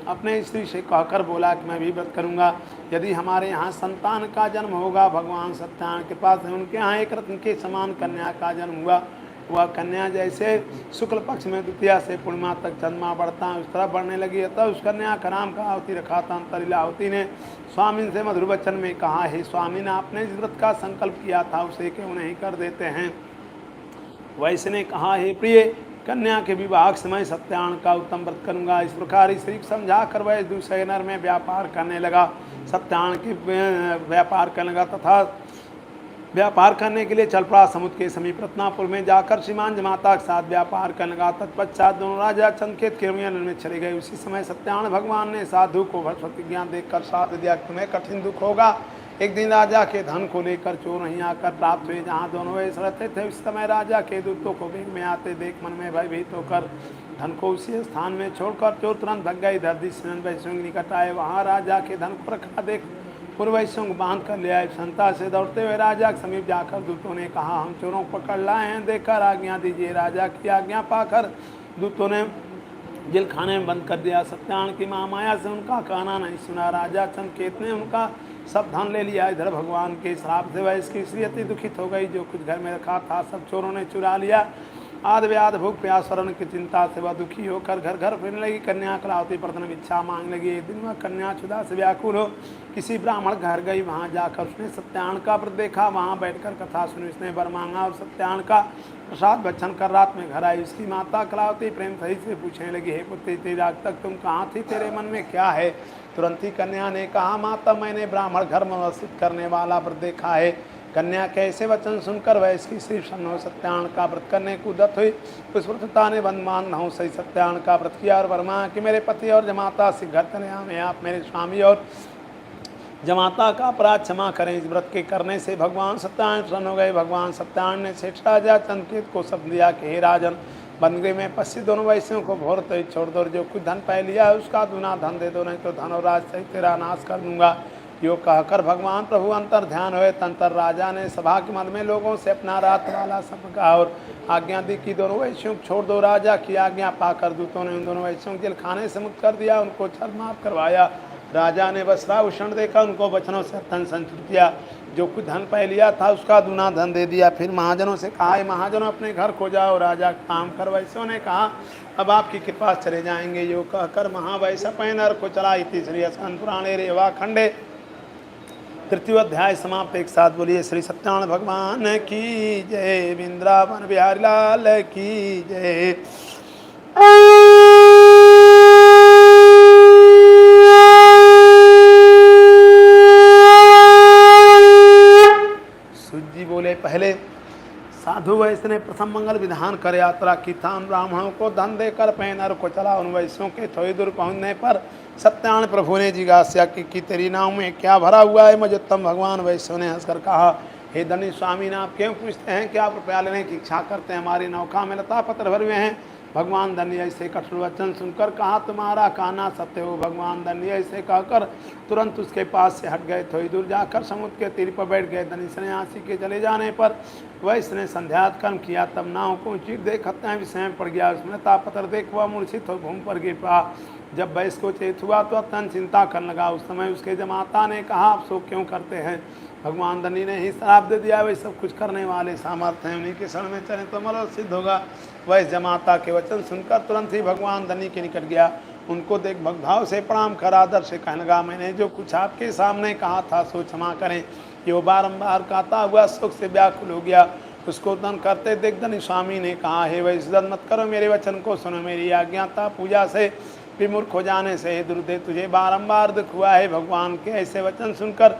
अपने स्त्री से कहकर बोला कि मैं भी व्रत करूंगा। यदि हमारे यहाँ संतान का जन्म होगा, भगवान सत्यनारायण के पास उनके यहाँ एक रत्न के समान कन्या का जन्म हुआ। वह कन्या जैसे शुक्ल पक्ष में द्वितीया से पूर्णिमा तक चंद्रमा बढ़ता है उस तरह बढ़ने लगी। तब उस कन्या का नाम कहावती रखा था। अंतरिलावती ने स्वामी से मधुर वचन में कहा, हे स्वामी, ने आपने जिस व्रत का संकल्प किया था उसे क्यों नहीं कर देते हैं। वैश्य ने कहा, हे प्रिय, कन्या के विवाह समय सत्यान का उत्तम व्रत करूंगा। इस प्रकार स्त्री समझा कर वह दूसरे नर में व्यापार करने लगा। सत्यान की व्यापार करने लगा तथा व्यापार करने के लिए चल पड़ा। समुद्र के समीप रत्नापुर में जाकर श्रीमान जमाता के साथ व्यापार करने लगा। तत्पश्चात दोनों राजा चंदकेत के में चले गए। उसी समय सत्यान भगवान ने साधु को भगवती ज्ञान देखकर साथ दिया, तुम्हें कठिन दुख होगा। एक दिन राजा के धन को लेकर चोर नहीं आकर प्राप्त हुए। जहाँ दोनों वैश्य रहते थे उस समय राजा के दूतों को वेग में आते देख मन में भयभीत होकर धन को उसी स्थान में छोड़कर चोर तुरंत भग गए। इधर दिशा वैश्यों के निकट आए। वहाँ राजा के धन को रखा देख पूर्व वैश्यों को बांध कर ले आए। क्षमता से दौड़ते हुए राजा के समीप जाकर दूतों ने कहा, हम चोरों को पकड़ लाए हैं, देखकर आज्ञा दीजिए। राजा की आज्ञा पाकर दूतों ने जेल खाने में बंद कर दिया। सत्यान की महामाया से उनका कहना नहीं सुना। राजा चंदकेत ने उनका सब धन ले लिया। इधर भगवान के श्राप से वह इसकी स्त्री अति दुखित हो गई। जो कुछ घर में रखा था सब चोरों ने चुरा लिया। आध व्याध भूख प्यास शरण की चिंता से वह दुखी होकर घर घर फिरने लगी। कन्या कलावती प्रथम इच्छा मांगने लगी। एक दिन वह कन्या क्षुधा से व्याकुल हो किसी ब्राह्मण घर गई। वहाँ जाकर उसने सत्यान का व्रत देखा। वहाँ बैठकर कथा सुनी। उसने वर मांगा और सत्यान का प्रसाद भक्षण कर रात में घर आई। उसकी माता कलावती प्रेम सही से पूछने लगी, हे पुत्री, तेरी रात तक तुम कहाँ थी, तेरे मन में क्या है। तुरंत ही कन्या ने कहा, माता, मैंने ब्राह्मण घर में वसित करने वाला व्रत देखा है। कन्या के ऐसे वचन सुनकर वह इसकी श्री सन्नो सत्यान का व्रत करने को उद्यत हुई। उस व्रतता ने बंदमान न हो सही सत्यान का व्रत किया और वर्मा कि मेरे पति और जमाता से घर कन्या में आप मेरे स्वामी और जमाता का अपराध क्षमा करें। इस व्रत के करने से भगवान सत्यान प्रसन्न हो गए। भगवान सत्यान ने श्रेष्ठ राजा चंदकेत को शब्द दिया कि हे राजन, बंदगी में पश्चिम दोनों वैश्यों को घोर तो छोड़ दो। जो कुछ धन पै लिया है उसका दूना धन दे दो, नहीं तो धन और राज सहित तेरा नाश कर दूंगा। यो कहकर भगवान प्रभु अंतर ध्यान हुए। तंतर राजा ने सभा के मन में लोगों से अपना रात वाला सब कहा और आज्ञा दी कि दोनों वैश्यों को छोड़ दो। राजा की आज्ञा पाकर दूतों ने उन दोनों वैश्यों को जेल खाने से मुक्त कर दिया। उनको छल माफ करवाया। राजा ने वस्त्राभूषण देकर उनको वचनों से अत्यंत संतुष्ट किया। जो कुछ धन पै लिया था उसका दूना धन दे दिया। फिर महाजनों से कहा, महाजनों अपने घर को जाओ। राजा काम कर वैश्यों ने कहा, अब आपकी कृपा चले जाएंगे। यो कहकर महावैश्य पैनर को चला। तीसरी स्कंद पुराणे रेवा खंडे तृतीय अध्याय समाप्त। एक साथ बोलिए श्री सत्यानंद भगवान की जय। वृंदावन बिहारी लाल की जय। सूजी बोले, पहले साधु वैश्य ने प्रथम मंगल विधान कर यात्रा की था। उन ब्राह्मणों को धन देकर पैनर को चला। उन वैश्यों के थोड़ी दूर पहुंचने पर सत्यान प्रभु ने जिज्ञासा की तेरी नाव में क्या भरा हुआ है मजोत्तम। भगवान वैश्यों ने हंसकर कहा, हे धनी स्वामी, ने आप क्यों पूछते हैं, क्या आप रुपया लेने की इच्छा करते हैं। हमारी नौका में लता पत्र भरे हुए हैं। भगवान धन्य ऐसे कठोर वचन सुनकर कहा, तुम्हारा कहना सत्य हो। भगवान धन्य ऐसे कहकर तुरंत उसके पास से हट गए। थोड़ी दूर जाकर समुद्र के तीर पर बैठ गए। धनी सन्यासी के चले जाने पर वैश्य ने संध्यात्कर्म किया। तब नाव को चीर देख हत्या विषय में पड़ गया। उसने तापत्र देख वह मूर्छित हो भूमि पर गिर पड़ा। जब वैश्य को चेत हुआ तो अत्यंत चिंता करने लगा। उस समय उसके जमाता ने कहा, आप शोक क्यों करते हैं। भगवान धनी ने ही श्राप दे दिया, वे सब कुछ करने वाले सामर्थ्य हैं, उन्हीं के शरण में चले तो मरो सिद्ध होगा। वैश्य जमाता के वचन सुनकर तुरंत ही भगवान धनी के निकट गया। उनको देख भक्तभाव से प्रणाम कर आदर से कहने लगा, मैंने जो कुछ आपके सामने कहा था सो क्षमा करें। ये बारंबार कहता हुआ शोक से व्याकुल हो गया। उसको दन करते देख धनी स्वामी ने कहा, हे वैश्य मत करो, मेरे वचन को सुनो। मेरी आज्ञाता पूजा से विमुख हो जाने से दुर्दे तुझे बारंबार दुख हुआ है। भगवान के ऐसे वचन सुनकर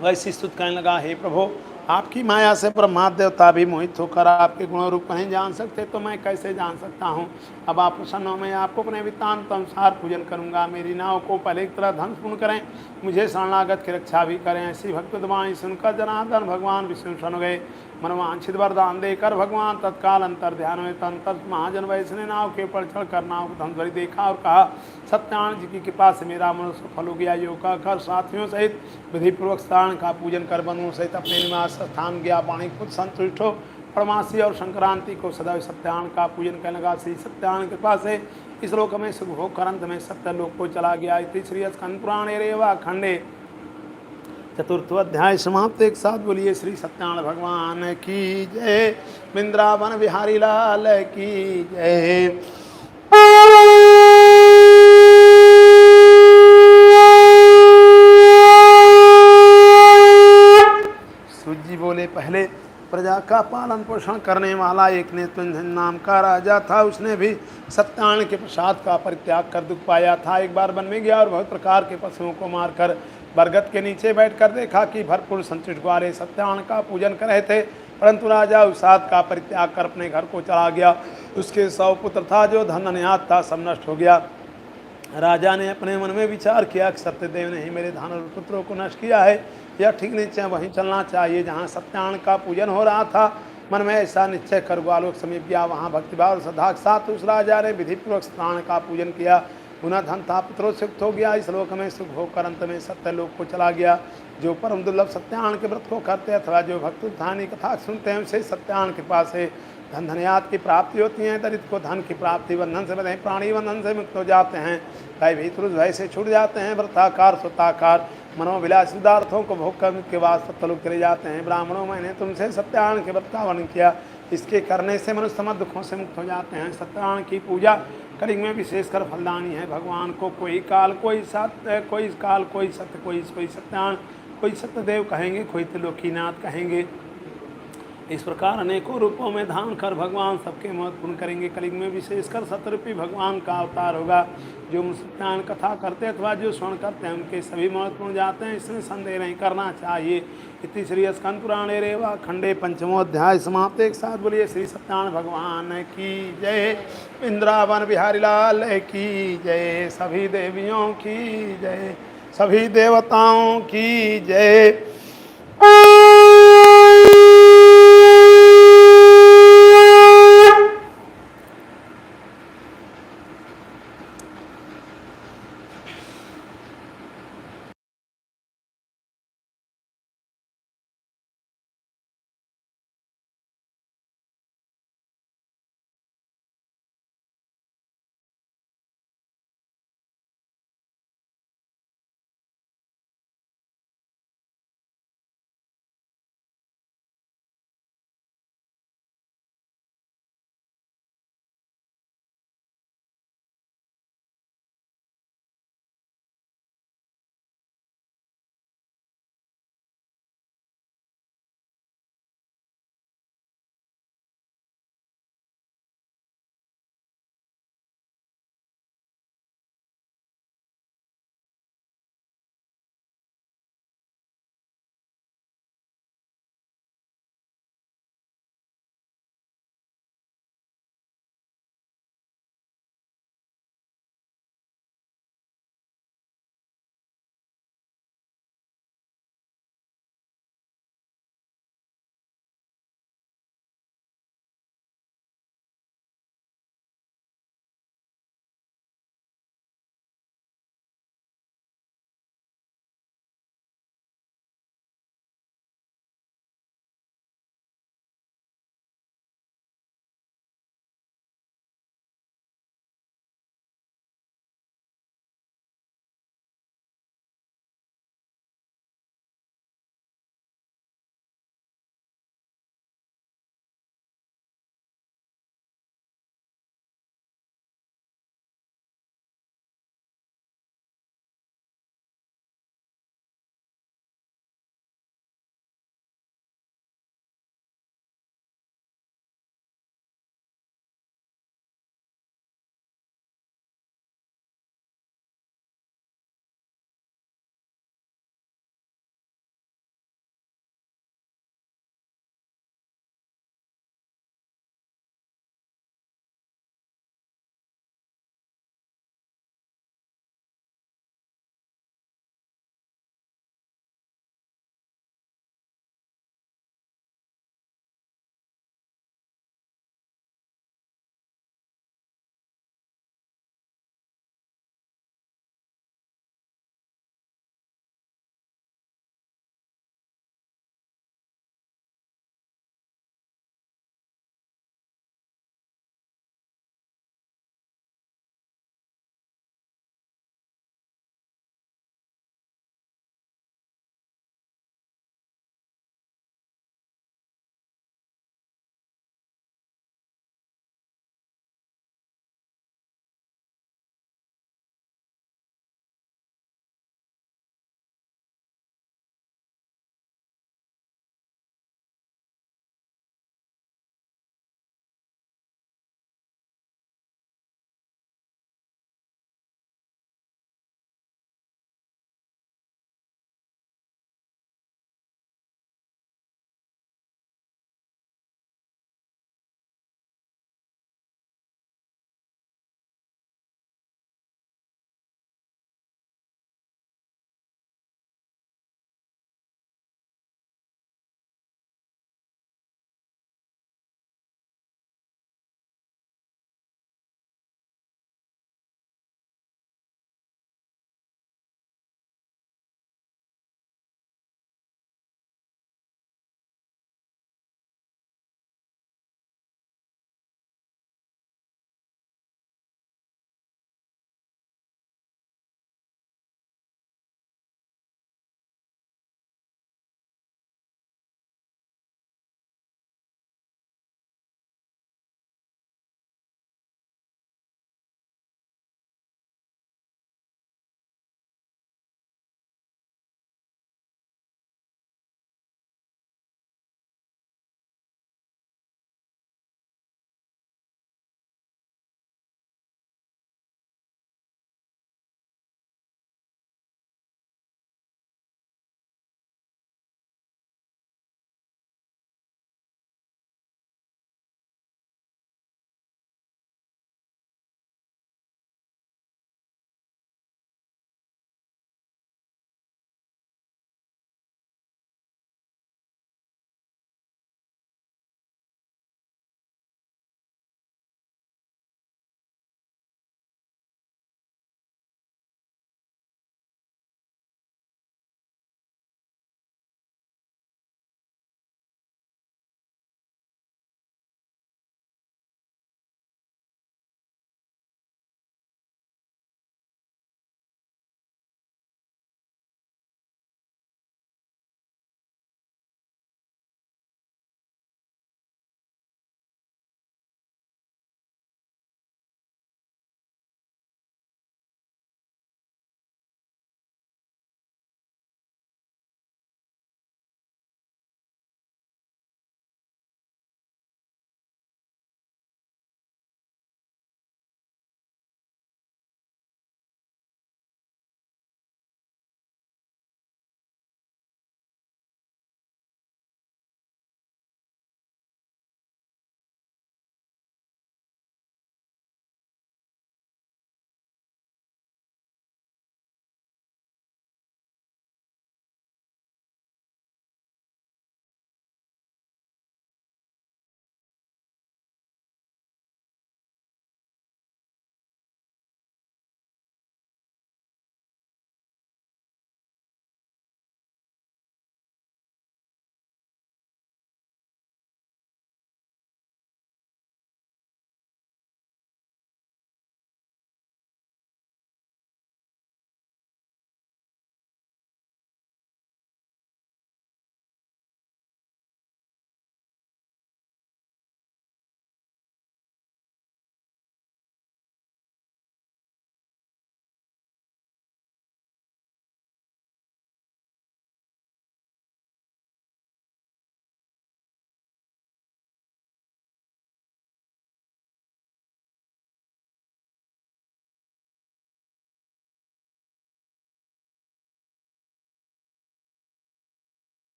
वैश्य स्तुत कहने लगा, हे प्रभु, आपकी माया से ब्रह्मा देवता भी मोहित होकर आपके गुणों रूप नहीं जान सकते तो मैं कैसे जान सकता हूँ। अब आप प्रसन्न हो, मैं आपको अपने वृत्तांत अनुसार पूजन करूँगा। मेरी नाव को पहले की तरह ध्वंसपूर्ण करें, मुझे शरणागत की रक्षा भी करें। ऐसी भक्त दवाएँ सुनकर जनार्दन भगवान विष्णु प्रसन्न हो गए। मनवांछित वरदान देकर भगवान तत्काल अंतर ध्यान में तंत्र महाजन वैश्य ने नाव के ऊपर चढ़कर नाव को ध्वंसभरी देखा और कहा, सत्यानंद जी की कृपा से मेरा मन सफल हो गया। योग कर साथियों सहित विधिपूर्वक स्नान का पूजन कर बंधुओं सहित अपने निवास स्थान गया। वाणी खुद संतुष्ट हो पूर्णमासी और संक्रांति को सदैव सत्यान का पूजन करने लगा। श्री सत्यान कृपा से इस लोक में सुख भोग कर अंत में सत्य लोक को चला गया। इति श्री स्कंद पुराणे रेवा खंडे चतुर्थ अध्याय समाप्त। एक साथ बोलिए श्री सत्यान भगवान की जय, वृंदावन बिहारी लाल की जय। सूजी बोले, पहले प्रजा का पालन पोषण करने वाला एक नेत्रंजन नाम का राजा था। उसने भी सत्यान के प्रसाद का परित्याग कर दुख पाया था। एक बार वन में गया और बहुत प्रकार के पशुओं को मारकर बरगद के नीचे बैठकर देखा कि भरपूर संतुष्ट ग्वाले सत्यान का पूजन कर रहे थे, परंतु राजा उस सात का परित्याग कर अपने घर को चला गया। उसके 100 पुत्र था, जो धन अनाथ था, सब नष्ट हो गया। राजा ने अपने मन में विचार किया कि सत्यदेव ने ही मेरे धन और पुत्रों को नष्ट किया है, यह ठीक निश्चय वहीं चलना चाहिए जहाँ सत्यान का पूजन हो रहा था। मन में ऐसा निश्चय कर ग्वालोक समीप गया। वहाँ भक्तिभाव और श्रद्धा के साथ उस राजा ने विधिपूर्वक सत्यान का पूजन किया। पुनः धन था, पुत्रों से युक्त हो गया। इस लोक में सुख भोग कर अंत में सत्य लोक को चला गया। जो परम दुर्लभ सत्यान के व्रत को करते अथवा जो भक्त धानी कथा सुनते हैं, उसे सत्यान के पास से धन धनयात की प्राप्ति होती है। दरिद्र को धन की प्राप्ति, बंधन से बंधे प्राणी बंधन से मुक्त हो जाते हैं, भय भीतर भय से छूट जाते हैं। व्रताकार स्वताकार मनोविलास पदार्थों को भोग करने के बाद सत्यलोक चले जाते हैं। ब्राह्मणों, मैंने तुमसे सत्यान के व्रत का वर्णन किया, इसके करने से मनुष्य समस्त दुखों से मुक्त हो जाते हैं। सत्यान की पूजा कलियुग में विशेषकर फलदानी है। भगवान को कोई काल कोई सत्य, कोई काल कोई सत्य, कोई सत्यान, कोई सत्यदेव कहेंगे, कोई त्रिलोकीनाथ कहेंगे। इस प्रकार अनेकों रूपों में धारण कर भगवान सबके महत्वपूर्ण करेंगे। कलियुग में विशेषकर सतरूपी भगवान का अवतार होगा। जो सत्यान कथा करते अथवा जो श्रवण करते हैं, उनके सभी महत्वपूर्ण जाते हैं, इसमें संदेह नहीं करना चाहिए। इति श्री स्कंद पुराणे रेवा खंडे पंचमो अध्याय समाप्त। एक साथ बोलिए श्री सत्यान भगवान की जय, वृंदावन बिहारी लाल की जय, सभी देवियों की जय, सभी देवताओं की जय।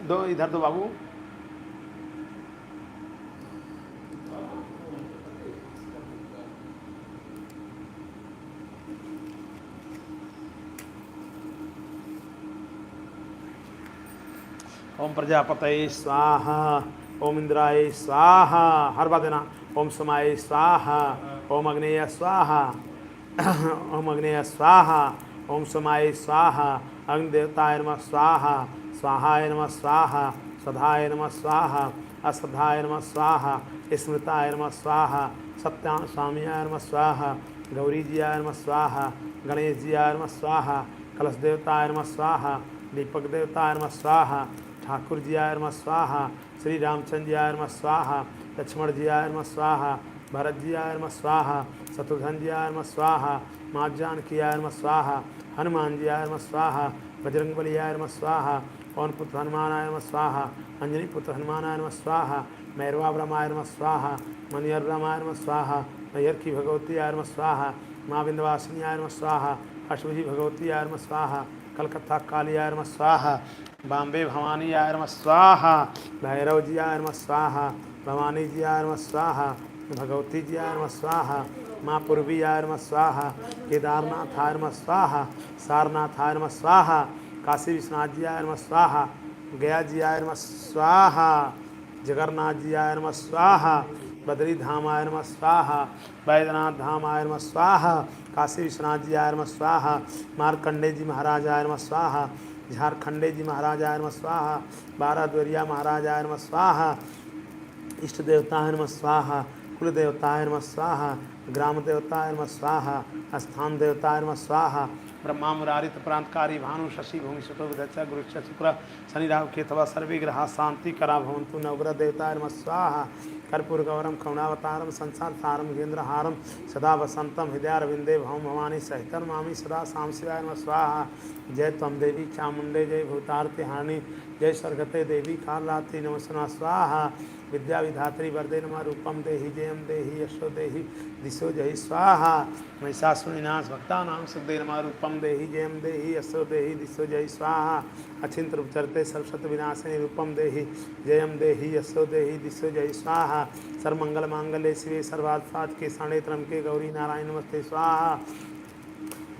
दो इधर दो बाबू। ओम प्रजापतये स्वाहा, ओम इंद्राय स्वाहा, हर बार देना। ओम समाय स्वाहा, ओम अग्नेय स्वाहा, ओम अग्नेय स्वाहा, ओम समाय स्वाहा, अग्नि देवताय नमः स्वाहा, स्वाहाय नमः स्वाहा, स्वधाय नमः स्वाहा, अश्वधाय नमः स्वाहा, स्मृताय नमः स्वाहा, सत्यान स्वामीयाय नमः स्वाहा, गौरी जीयाय नमः स्वाहा, गणेश जीयाय नमः स्वाहा, कलश देवताय नमः स्वाहा, दीपक देवताय नमः स्वाहा, ठाकुर जी आय नमः स्वाहा, श्री रामचंद्र जी आय नमः स्वाहा, लक्ष्मण जी आय नमः स्वाहा, भरत जी आय नमः स्वाहा, शत्रुघ्न जी आय नमः स्वाहा, माँ जानकी आय नमः स्वाहा, हनुमान जी आय नमः स्वाहा, बजरंगबली आय नमः स्वाहा, पवन पुत्र हनुमान आय नमः स्वाहा, अंजनी पुत्र हनुमान आय नमः स्वाहा, मैरवा ब्रह्म आय नमः स्वाहा, मनियर ब्रह्म आय नमः स्वाहा, मैयर की भगवती आय नमः स्वाहा, माँ विंध्यवासिनी आय नमः स्वाहा, अष्टभुजी भगवती आय नमः स्वाहा, कलकत्ता काली आय नमः स्वाहा, बॉम्बे भवानी आय नमः स्वाहा, भैरव जी आय नमः स्वाहा, भवानी जी आय नमः स्वाहा, भगवती जी आय नमः स्वाहा, माँ पूर्वी आय नमः स्वाहा, केदारनाथ आय नमः स्वाहा, सारनाथ आय नमः स्वाहा, काशी विश्वनाथ जी आय नमः स्वाहा, गया जी आय नमः स्वाहा, जगन्नाथ जी आय नमः स्वाहा, बद्री धाम आय नमः स्वाहा, बैद्यनाथ धाम आय नमः स्वाहा, काशी विश्वनाथ जी आय नमः स्वाहा, मार्कंडे जी महाराज आय नमः स्वाहा, झारखंडे जी महाराज आय नमः स्वाहा, बारह द्वरिया महाराज आय नमः स्वाहा, इष्ट देवता नमः स्वाहा, कुल देवता नमः स्वाहा, ग्राम देवता नमः स्वाहा, स्थान देवता नमः स्वाहा, ब्रह्मा मुरारित प्रांतकारी भानु शशि भूमि सुतो विदच्चा गुरु शुक्र शनि राहु केतव सर्वे ग्रहा शांति करा भवन्तु। नवग्रह देवता नमः स्वाहा, कर्पूर गौरम करुणावतारम संसार सारम गेन्द्रहारम सदा वसंतम हृदयारविंदे भवम भवानी सहितं मामी सदा साम शिवाय नमः स्वाहा। जय त्वं देवी चामुंडे, जय भूतारति हानि, जय स्वर्गते देवी कालरात्रि नमस्ना स्वाहा। विद्या विधात्री वरदे नमः, रूपम देहि जयम देहि यशो देहि दिशो जय स्वाहा। महिषासुरनाश भक्तानां सुखदे नमः, रूपम देहि जयम देहि यशो देहि दिशो जय स्वाहा। अचिंत रूप चरते सर्वशत विनाशिनी, रूपम देहि जयम देहि यशो देहि दिशो जय स्वाहा। सर्वमंगल मांगल्ये शिवे सर्वार्थ साधके शरणे त्र्यंबके गौरी नारायण नमस्ते स्वाहा।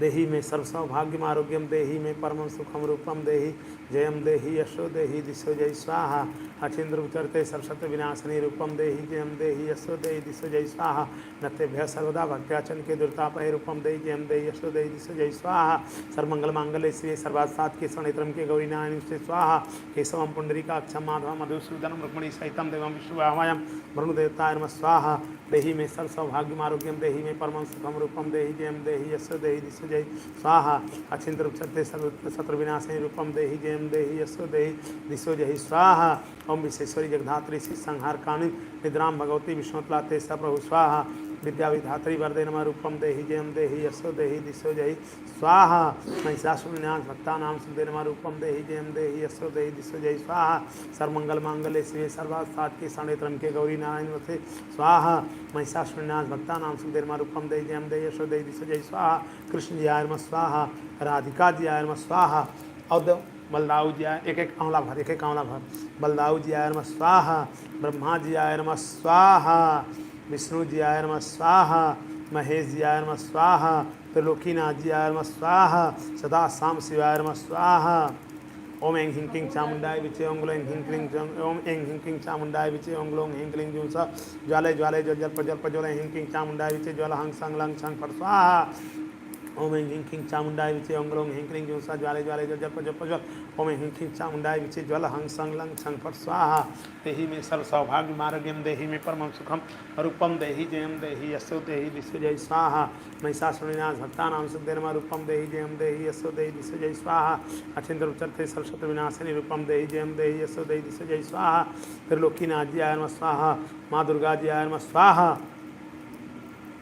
देहि में सर्व सौभाग्यम आरोग्यम देहि में परमं सुखम रूपम देहि जयम देहि यशो देहि दिशो जय स्वाहा। अचिंद्र उचरते सरस्वती विनाशनी, रूपम देहि जयम देहि यशो देहि दिशो जय स्वाहा। नतेभ्य सर्वदा भक्त्याचन के दुर्तापय, रूपम देहि जयम देहि यशो देहि दिशो जय स्वाहा। सर्वमंगल मांगल्ये शिवे सर्वार्थ साधके शरणे त्र्यंबके गौरी नारायणी नमस्ते स्वाहा। केशवम पुंडरीकाक्षं माधवम मधुसूदनम रुक्मिणी सहितं देवं विष्णुवाहवयं वरुणदेवताय नमः स्वाहा। देहि में सर्व सौभाग्यम आरोग्यम देहि में परमं सुखम रूपम देहि जयम देहि यशो देहि दिशो जय स्वाहा। अचिंत्य उच्चते शत्रु विनाशिनी, रूपम देहि जयम देहि यशो देहि दिशो जय स्वाहा। ओम विश्वेश्वरी जगधात्री श्री संहार काणी निद्राम भगवती विष्णुतलाते स प्रभु स्वाहा। विद्या विधात्री वरदे नमः, रूपम देहि जयम देहि यशो देहि दिशो जय स्वाहा। महिषासुरनाश भक्तानां सुखदे नमः, रूपम देहि जयम देहि यशो देहि दिशो जय स्वाहा। सर्वमंगल मांगल्ये शिवे सर्वार्थ साधके शरणे त्र्यंबके गौरी नारायणी नमस्ते स्वाहा। महिषासुरनाश भक्तानां सुखदे नमः, रूपम देहि जयम देहि यशो देहि दिशो जय स्वाहा। कृष्ण जी आय नमः स्वाहा, राधिका जी आय नमः स्वाहा। और बलदाऊ जी आय, एक एक आंवला भर, एक एक आंवला भर। बलदाऊ जी आय नमः स्वाहा, ब्रह्मा जी आय नमः स्वाहा, विष्णु जी आय नमः स्वाहा, महेश जी आय नमः स्वाहा, त्रिलोकीनाथ जी आय नमः स्वाहा, सदा शाम शिवाय नमः स्वाहा। ओम एंग हिंग क्लिंग चामुंडाय विचे ओम ग्लों हिंग क्लिंग ओम एंग हिंग क्लिंग चामुंडाय विचे ओम ग्लों हिंग क्लिंग जुंस ज्वाले ज्वाले जल जल प्रज्वल हिंग क्लिंग चामुंडाय विचे ज्वाला हंग संग लंग संग फट स्वाहा। ओम हिंग क्लिंग चामुंडाय विचे ओम ग्लों हिंग क्लिंग जुंस ज्वाले ज्वाले जल जल प्रज्वल ओम हिंग क्लिंग चामुंडाय विचे ज्वाला हंग संग लंग संग फट स्वाहा। देहि में सर्व सौभाग्य मार्गम देहि में परमं सुखम रूपम देहि जयम देहि यशो देहि दिशो जय स्वाहा। महिषासुरनाश भक्तानां सुखदे नमः, रूपम देहि जयम देहि यशो देहि दिशो जय स्वाहा। अचिंत्य उच्चते सरस्वती विनाशिनी, रूपम देहि जयम देहि यशो देहि दिशो जय स्वाहा। त्रिलोकीनाथ जी आय नमः स्वाहा, माँ दुर्गा जी आय नमः स्वाहा,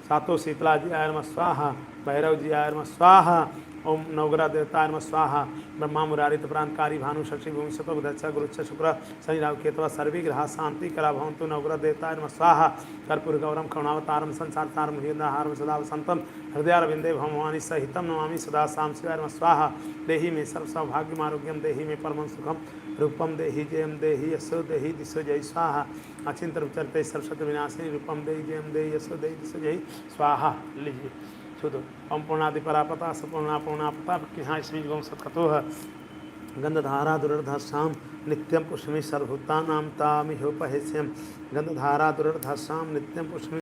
सातों शीतला जी आय नमः स्वाहा, भैरव जी आय नमः स्वाहा, ओम नवग्रह देवताय नमः स्वाहा। ब्रह्मा मुरारित प्रांतकारी भानु शशि भूमि सतो बुधच्च गुरुच्च शुक्र शनि राहु केतु सर्वे ग्रहा शांति करा भवन्तु। नवग्रह देवताय नमः स्वाहा। कर्पूर गौरम करुणावतारम संसार सारम हृदयहारम सदा वसंतम हृदयारविंदे भवानी सहितम नमामि सदा साम शिवाय नमः स्वाहा। देहि मे सर्व सौभाग्यम आरोग्यम देहि मे परमं सुखम रूपम देहि जयम देहि यशो देहि दिशो जय स्वाहा। अचिंत चरते सरस्वती विनाशिनी रूपम देहि जयम देहि यशो देहि दिशो जय स्वाहा। लीजिए शुद्ध ओम पूर्णादि परापता सपूर्णा पूर्णापता यहाँ इसमें गौ सत्कतो है। गंधधारा दुर्धर्षाम नित्यम पुष्मि सर्वभूतानां तामिहोपहेस्यम। गंधधारा दुर्धर्षाम नित्यम पुष्मि